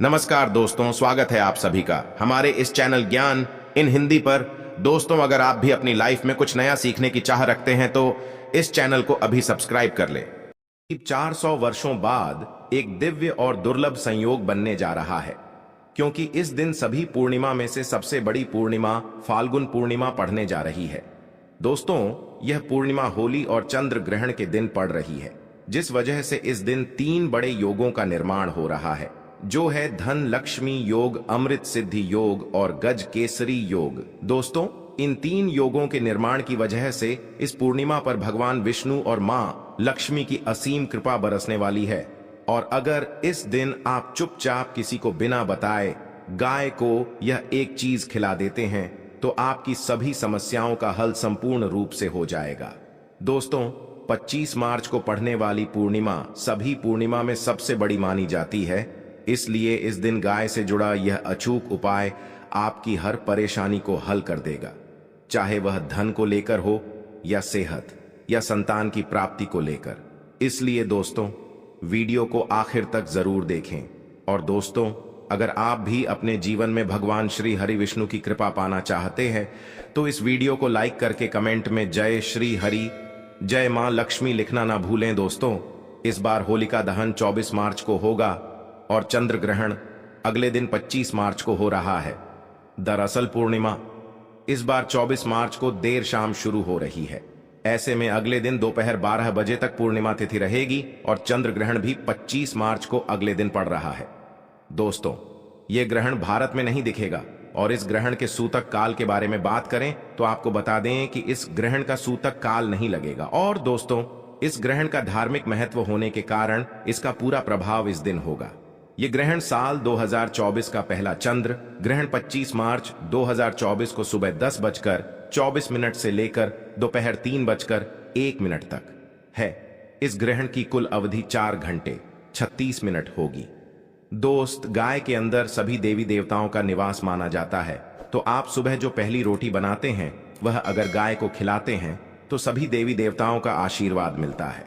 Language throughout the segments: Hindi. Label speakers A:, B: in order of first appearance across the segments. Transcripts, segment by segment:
A: नमस्कार दोस्तों, स्वागत है आप सभी का हमारे इस चैनल ज्ञान इन हिंदी पर। दोस्तों, अगर आप भी अपनी लाइफ में कुछ नया सीखने की चाह रखते हैं तो इस चैनल को अभी सब्सक्राइब कर ले। 400 वर्षों बाद एक दिव्य और दुर्लभ संयोग बनने जा रहा है, क्योंकि इस दिन सभी पूर्णिमा में से सबसे बड़ी पूर्णिमा फाल्गुन पूर्णिमा पड़ने जा रही है। दोस्तों, यह पूर्णिमा होली और चंद्र ग्रहण के दिन पड़ रही है, जिस वजह से इस दिन 3 बड़े योगों का निर्माण हो रहा है, जो है धन लक्ष्मी योग, अमृत सिद्धि योग और गज केसरी योग। दोस्तों, इन 3 योगों के निर्माण की वजह से इस पूर्णिमा पर भगवान विष्णु और मां लक्ष्मी की असीम कृपा बरसने वाली है। और अगर इस दिन आप चुपचाप किसी को बिना बताए गाय को यह एक चीज खिला देते हैं तो आपकी सभी समस्याओं का हल संपूर्ण रूप से हो जाएगा। दोस्तों, 25 मार्च को पड़ने वाली पूर्णिमा सभी पूर्णिमा में सबसे बड़ी मानी जाती है, इसलिए इस दिन गाय से जुड़ा यह अचूक उपाय आपकी हर परेशानी को हल कर देगा, चाहे वह धन को लेकर हो या सेहत या संतान की प्राप्ति को लेकर। इसलिए दोस्तों, वीडियो को आखिर तक जरूर देखें। और दोस्तों, अगर आप भी अपने जीवन में भगवान श्री हरि विष्णु की कृपा पाना चाहते हैं तो इस वीडियो को लाइक करके कमेंट में जय श्री हरि, जय मां लक्ष्मी लिखना ना भूलें। दोस्तों, इस बार होलिका दहन 24 मार्च को होगा और चंद्र ग्रहण अगले दिन 25 मार्च को हो रहा है। दरअसल पूर्णिमा इस बार 24 मार्च को देर शाम शुरू हो रही है। ऐसे में अगले दिन दोपहर 12 बजे तक पूर्णिमा तिथि रहेगी और चंद्र ग्रहण भी 25 मार्च को अगले दिन पड़ रहा है। दोस्तों, यह ग्रहण भारत में नहीं दिखेगा। और इस ग्रहण के सूतक काल के बारे में बात करें तो आपको बता दें कि इस ग्रहण का सूतक काल नहीं लगेगा। और दोस्तों, इस ग्रहण का धार्मिक महत्व होने के कारण इसका पूरा प्रभाव इस दिन होगा। यह ग्रहण साल 2024 का पहला चंद्र ग्रहण 25 मार्च 2024 को सुबह 10:24 से लेकर दोपहर 3:01 तक है। इस ग्रहण की कुल अवधि 4 घंटे 36 मिनट होगी। दोस्त, गाय के अंदर सभी देवी देवताओं का निवास माना जाता है, तो आप सुबह जो पहली रोटी बनाते हैं वह अगर गाय को खिलाते हैं तो सभी देवी देवताओं का आशीर्वाद मिलता है।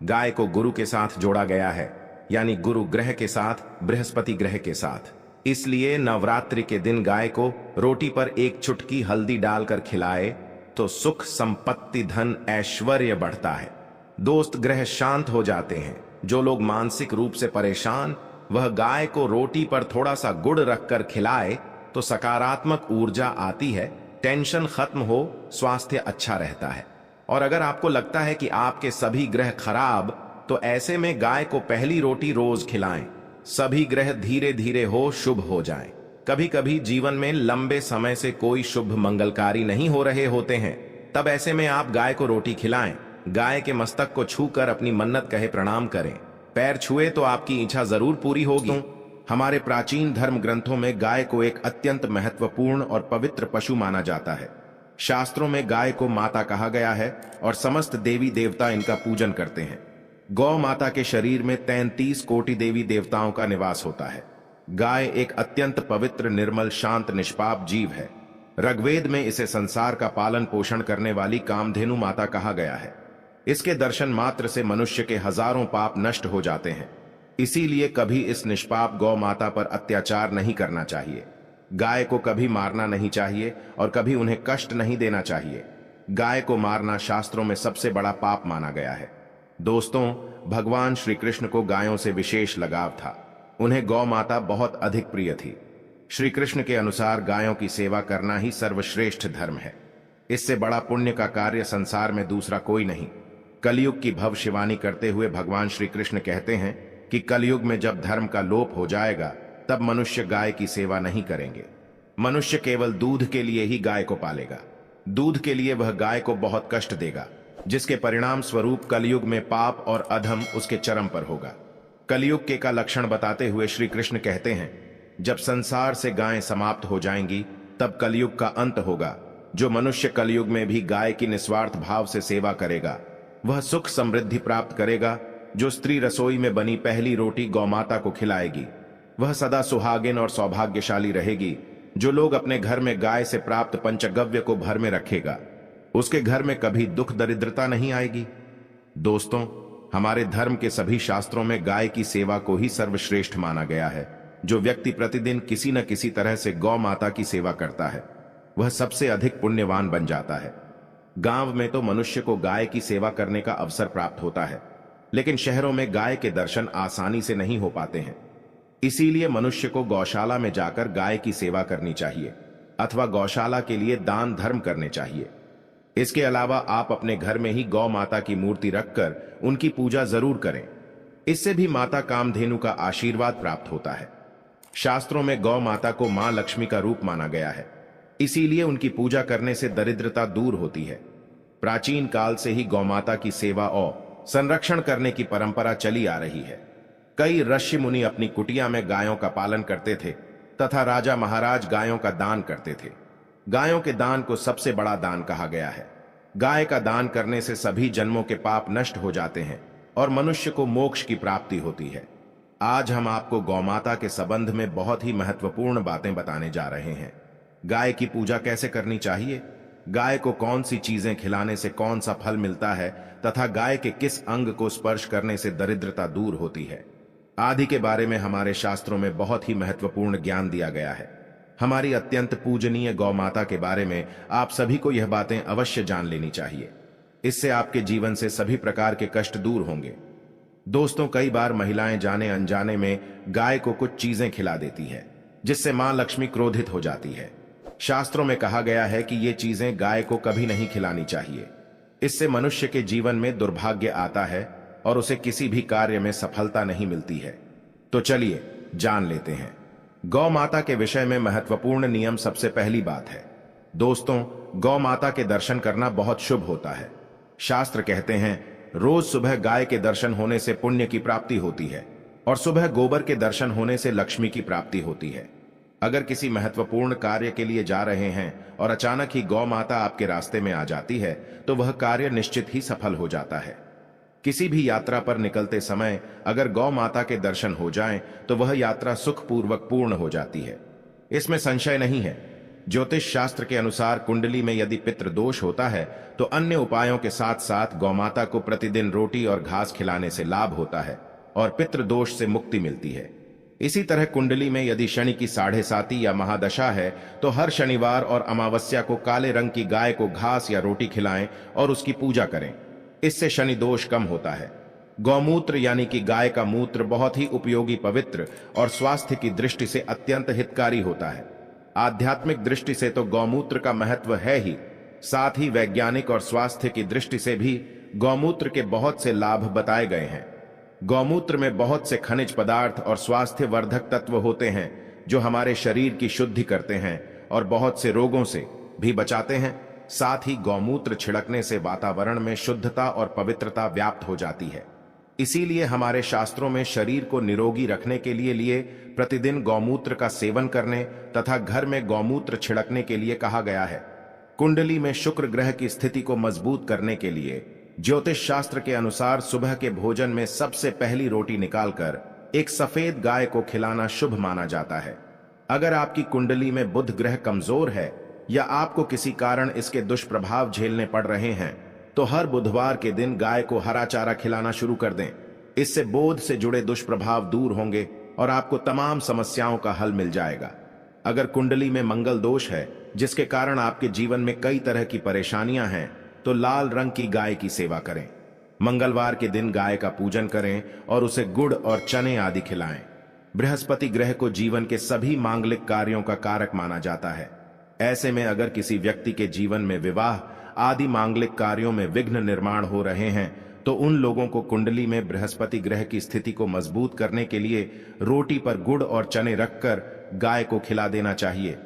A: गाय को गुरु के साथ जोड़ा गया है, यानी गुरु ग्रह के साथ, बृहस्पति ग्रह के साथ। इसलिए नवरात्रि के दिन गाय को रोटी पर एक चुटकी हल्दी डालकर खिलाए तो सुख, संपत्ति, धन, ऐश्वर्य बढ़ता है। दोस्त, ग्रह शांत हो जाते हैं। जो लोग मानसिक रूप से परेशान, वह गाय को रोटी पर थोड़ा सा गुड़ रखकर खिलाए तो सकारात्मक ऊर्जा आती है, टेंशन खत्म हो, स्वास्थ्य अच्छा रहता है। और अगर आपको लगता है कि आपके सभी ग्रह खराब, तो ऐसे में गाय को पहली रोटी रोज खिलाएं। सभी ग्रह धीरे धीरे हो शुभ हो जाएं। कभी कभी जीवन में लंबे समय से कोई शुभ मंगलकारी नहीं हो रहे होते हैं, तब ऐसे में आप गाय को रोटी खिलाएं। गाय के मस्तक को छूकर अपनी मन्नत कहे प्रणाम करें। पैर छुए तो आपकी इच्छा जरूर पूरी होगी। हमारे प्राचीन धर्म ग्रंथों में गाय को एक अत्यंत महत्वपूर्ण और पवित्र पशु माना जाता है। शास्त्रों में गाय को माता कहा गया है और समस्त देवी देवता इनका पूजन करते हैं। गौ माता के शरीर में 33 कोटि देवी देवताओं का निवास होता है। गाय एक अत्यंत पवित्र, निर्मल, शांत, निष्पाप जीव है। ऋग्वेद में इसे संसार का पालन पोषण करने वाली कामधेनु माता कहा गया है। इसके दर्शन मात्र से मनुष्य के हजारों पाप नष्ट हो जाते हैं। इसीलिए कभी इस निष्पाप गौ माता पर अत्याचार नहीं करना चाहिए। गाय को कभी मारना नहीं चाहिए और कभी उन्हें कष्ट नहीं देना चाहिए। गाय को मारना शास्त्रों में सबसे बड़ा पाप माना गया है। दोस्तों, भगवान श्री कृष्ण को गायों से विशेष लगाव था। उन्हें गौ माता बहुत अधिक प्रिय थी। श्री कृष्ण के अनुसार गायों की सेवा करना ही सर्वश्रेष्ठ धर्म है। इससे बड़ा पुण्य का कार्य संसार में दूसरा कोई नहीं। कलयुग की भविष्यवाणी करते हुए भगवान श्री कृष्ण कहते हैं कि कलयुग में जब धर्म का लोप हो जाएगा तब मनुष्य गाय की सेवा नहीं करेंगे। मनुष्य केवल दूध के लिए ही गाय को पालेगा। दूध के लिए वह गाय को बहुत कष्ट देगा, जिसके परिणाम स्वरूप कलयुग में पाप और अधम उसके चरम पर होगा। कलयुग के का लक्षण बताते हुए श्री कृष्ण कहते हैं, जब संसार से गायें समाप्त हो जाएंगी तब कलयुग का अंत होगा। जो मनुष्य कलयुग में भी गाय की निस्वार्थ भाव से सेवा करेगा वह सुख समृद्धि प्राप्त करेगा। जो स्त्री रसोई में बनी पहली रोटी गौमाता को खिलाएगी वह सदा सुहागिन और सौभाग्यशाली रहेगी। जो लोग अपने घर में गाय से प्राप्त पंचगव्य को भर में रखेगा उसके घर में कभी दुख दरिद्रता नहीं आएगी। दोस्तों, हमारे धर्म के सभी शास्त्रों में गाय की सेवा को ही सर्वश्रेष्ठ माना गया है। जो व्यक्ति प्रतिदिन किसी न किसी तरह से गौ माता की सेवा करता है वह सबसे अधिक पुण्यवान बन जाता है। गांव में तो मनुष्य को गाय की सेवा करने का अवसर प्राप्त होता है, लेकिन शहरों में गाय के दर्शन आसानी से नहीं हो पाते हैं। इसीलिए मनुष्य को गौशाला में जाकर गाय की सेवा करनी चाहिए अथवा गौशाला के लिए दान धर्म करने चाहिए। इसके अलावा आप अपने घर में ही गौ माता की मूर्ति रखकर उनकी पूजा जरूर करें। इससे भी माता कामधेनु का आशीर्वाद प्राप्त होता है। शास्त्रों में गौ माता को मां लक्ष्मी का रूप माना गया है, इसीलिए उनकी पूजा करने से दरिद्रता दूर होती है। प्राचीन काल से ही गौ माता की सेवा और संरक्षण करने की परंपरा चली आ रही है। कई ऋषि मुनि अपनी कुटिया में गायों का पालन करते थे तथा राजा महाराज गायों का दान करते थे। गायों के दान को सबसे बड़ा दान कहा गया है। गाय का दान करने से सभी जन्मों के पाप नष्ट हो जाते हैं और मनुष्य को मोक्ष की प्राप्ति होती है। आज हम आपको गौमाता के संबंध में बहुत ही महत्वपूर्ण बातें बताने जा रहे हैं। गाय की पूजा कैसे करनी चाहिए, गाय को कौन सी चीजें खिलाने से कौन सा फल मिलता है तथा गाय के किस अंग को स्पर्श करने से दरिद्रता दूर होती है आदि के बारे में हमारे शास्त्रों में बहुत ही महत्वपूर्ण ज्ञान दिया गया है। हमारी अत्यंत पूजनीय गौ माता के बारे में आप सभी को यह बातें अवश्य जान लेनी चाहिए। इससे आपके जीवन से सभी प्रकार के कष्ट दूर होंगे। दोस्तों, कई बार महिलाएं जाने अनजाने में गाय को कुछ चीजें खिला देती है, जिससे मां लक्ष्मी क्रोधित हो जाती है। शास्त्रों में कहा गया है कि ये चीजें गाय को कभी नहीं खिलानी चाहिए। इससे मनुष्य के जीवन में दुर्भाग्य आता है और उसे किसी भी कार्य में सफलता नहीं मिलती है। तो चलिए जान लेते हैं गौ माता के विषय में महत्वपूर्ण नियम। सबसे पहली बात है दोस्तों, गौ माता के दर्शन करना बहुत शुभ होता है। शास्त्र कहते हैं रोज सुबह गाय के दर्शन होने से पुण्य की प्राप्ति होती है और सुबह गोबर के दर्शन होने से लक्ष्मी की प्राप्ति होती है। अगर किसी महत्वपूर्ण कार्य के लिए जा रहे हैं और अचानक ही गौ माता आपके रास्ते में आ जाती है तो वह कार्य निश्चित ही सफल हो जाता है। किसी भी यात्रा पर निकलते समय अगर गौ माता के दर्शन हो जाएं तो वह यात्रा सुखपूर्वक पूर्ण हो जाती है, इसमें संशय नहीं है। ज्योतिष शास्त्र के अनुसार कुंडली में यदि पितृ दोष होता है तो अन्य उपायों के साथ साथ गौ माता को प्रतिदिन रोटी और घास खिलाने से लाभ होता है और पितृ दोष से मुक्ति मिलती है। इसी तरह कुंडली में यदि शनि की 7.5 या महादशा है तो हर शनिवार और अमावस्या को काले रंग की गाय को घास या रोटी खिलाएं और उसकी पूजा करें। इससे शनि दोष कम होता है। गौमूत्र यानी कि गाय का मूत्र बहुत ही उपयोगी, पवित्र और स्वास्थ्य की दृष्टि से अत्यंत हितकारी होता है। आध्यात्मिक दृष्टि से तो गौमूत्र का महत्व है ही, साथ ही वैज्ञानिक और स्वास्थ्य की दृष्टि से भी गौमूत्र के बहुत से लाभ बताए गए हैं। गौमूत्र में बहुत से खनिज पदार्थ और स्वास्थ्य वर्धक तत्व होते हैं जो हमारे शरीर की शुद्धि करते हैं और बहुत से रोगों से भी बचाते हैं। साथ ही गौमूत्र छिड़कने से वातावरण में शुद्धता और पवित्रता व्याप्त हो जाती है। इसीलिए हमारे शास्त्रों में शरीर को निरोगी रखने के लिए प्रतिदिन गौमूत्र का सेवन करने तथा घर में गौमूत्र छिड़कने के लिए कहा गया है। कुंडली में शुक्र ग्रह की स्थिति को मजबूत करने के लिए ज्योतिष शास्त्र के अनुसार सुबह के भोजन में सबसे पहली रोटी निकालकर एक सफेद गाय को खिलाना शुभ माना जाता है। अगर आपकी कुंडली में बुध ग्रह कमजोर है या आपको किसी कारण इसके दुष्प्रभाव झेलने पड़ रहे हैं तो हर बुधवार के दिन गाय को हरा चारा खिलाना शुरू कर दें। इससे बोध से जुड़े दुष्प्रभाव दूर होंगे और आपको तमाम समस्याओं का हल मिल जाएगा। अगर कुंडली में मंगल दोष है जिसके कारण आपके जीवन में कई तरह की परेशानियां हैं तो लाल रंग की गाय की सेवा करें। मंगलवार के दिन गाय का पूजन करें और उसे गुड़ और चने आदि खिलाएं। बृहस्पति ग्रह को जीवन के सभी मांगलिक कार्यों का कारक माना जाता है। ऐसे में अगर किसी व्यक्ति के जीवन में विवाह आदि मांगलिक कार्यों में विघ्न निर्माण हो रहे हैं तो उन लोगों को कुंडली में बृहस्पति ग्रह की स्थिति को मजबूत करने के लिए रोटी पर गुड़ और चने रखकर गाय को खिला देना चाहिए।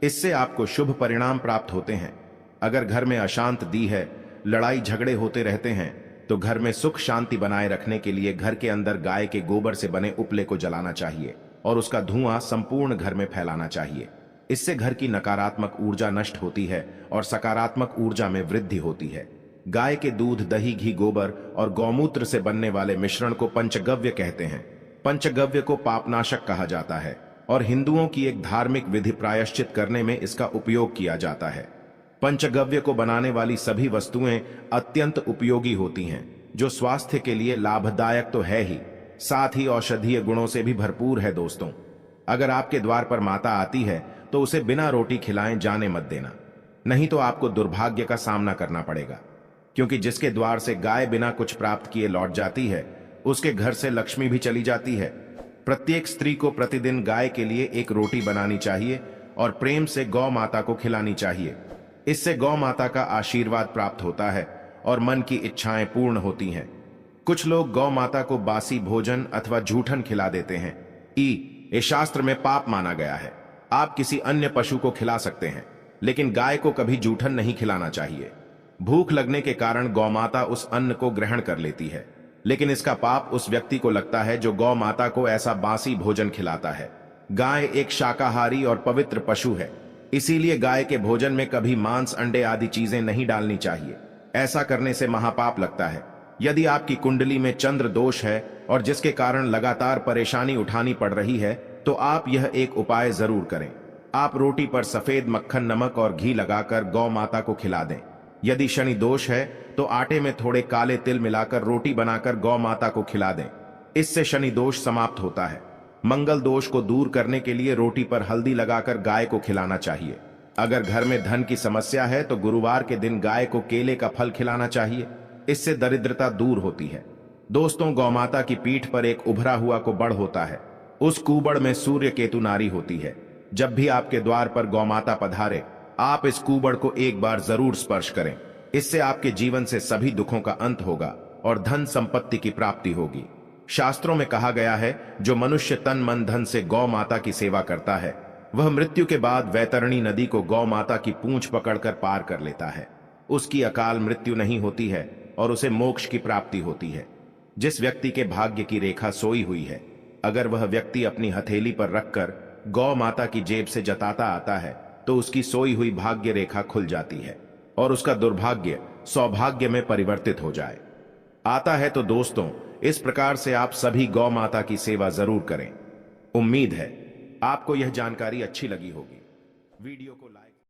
A: इससे आपको शुभ परिणाम प्राप्त होते हैं। अगर घर में अशांत दी है, लड़ाई झगड़े होते रहते हैं तो घर में सुख शांति बनाए रखने के लिए घर के अंदर गाय के गोबर से बने उपले को जलाना चाहिए और उसका धुआं संपूर्ण घर में फैलाना चाहिए। इससे घर की नकारात्मक ऊर्जा नष्ट होती है और सकारात्मक ऊर्जा में वृद्धि होती है। गाय के दूध, दही, घी, गोबर और गौमूत्र से बनने वाले मिश्रण को पंचगव्य कहते हैं। पंचगव्य को पापनाशक कहा जाता है और हिंदुओं की एक धार्मिक विधि प्रायश्चित करने में इसका उपयोग किया जाता है। पंचगव्य को बनाने वाली सभी वस्तुएं अत्यंत उपयोगी होती हैं, जो स्वास्थ्य के लिए लाभदायक तो है ही, साथ ही औषधीय गुणों से भी भरपूर है। दोस्तों, अगर आपके द्वार पर माता आती है तो उसे बिना रोटी खिलाएं जाने मत देना, नहीं तो आपको दुर्भाग्य का सामना करना पड़ेगा। क्योंकि जिसके द्वार से गाय बिना कुछ प्राप्त किए लौट जाती है, उसके घर से लक्ष्मी भी चली जाती है। प्रत्येक स्त्री को प्रतिदिन गाय के लिए एक रोटी बनानी चाहिए और प्रेम से गौ माता को खिलानी चाहिए। इससे गौ माता का आशीर्वाद प्राप्त होता है और मन की इच्छाएं पूर्ण होती हैं। कुछ लोग गौ माता को बासी भोजन अथवा जूठन खिला देते हैं। ये शास्त्र में पाप माना गया है। आप किसी अन्य पशु को खिला सकते हैं, लेकिन गाय को कभी जूठन नहीं खिलाना चाहिए। भूख लगने के कारण गौ माता उस अन्न को ग्रहण कर लेती है, लेकिन इसका पाप उस व्यक्ति को लगता है जो गौ माता को ऐसा बासी भोजन खिलाता है। गाय एक शाकाहारी और पवित्र पशु है, इसीलिए गाय के भोजन में कभी मांस, अंडे आदि चीजें नहीं डालनी चाहिए। ऐसा करने से महापाप लगता है। यदि आपकी कुंडली में चंद्र दोष है और जिसके कारण लगातार परेशानी उठानी पड़ रही है, तो आप यह एक उपाय जरूर करें। आप रोटी पर सफेद मक्खन, नमक और घी लगाकर गौ माता को खिला दें। यदि शनि दोष है तो आटे में थोड़े काले तिल मिलाकर रोटी बनाकर गौ माता को खिला दें। इससे शनि दोष समाप्त होता है। मंगल दोष को दूर करने के लिए रोटी पर हल्दी लगाकर गाय को खिलाना चाहिए। अगर घर में धन की समस्या है तो गुरुवार के दिन गाय को केले का फल खिलाना चाहिए। इससे दरिद्रता दूर होती है। दोस्तों, गौ माता की पीठ पर एक उभरा हुआ कुबड़ होता है। उस कुबड़ में सूर्य केतु नारी होती है। जब भी आपके द्वार पर गौ माता पधारे, आप इस कुबड़ को एक बार जरूर स्पर्श करें। इससे आपके जीवन से सभी दुखों का अंत होगा और धन संपत्ति की प्राप्ति होगी। शास्त्रों में कहा गया है, जो मनुष्य तन मन धन से गौ माता की सेवा करता है, वह मृत्यु के बाद वैतरणी नदी को गौ माता की पूंछ पकड़कर पार कर लेता है। उसकी अकाल मृत्यु नहीं होती है और उसे मोक्ष की प्राप्ति होती है। जिस व्यक्ति के भाग्य की रेखा सोई हुई है, अगर वह व्यक्ति अपनी हथेली पर रखकर गौ माता की जेब से जताता आता है, तो उसकी सोई हुई भाग्य रेखा खुल जाती है और उसका दुर्भाग्य सौभाग्य में परिवर्तित हो जाए आता है। तो दोस्तों, इस प्रकार से आप सभी गौ माता की सेवा जरूर करें। उम्मीद है आपको यह जानकारी अच्छी लगी होगी। वीडियो को लाइक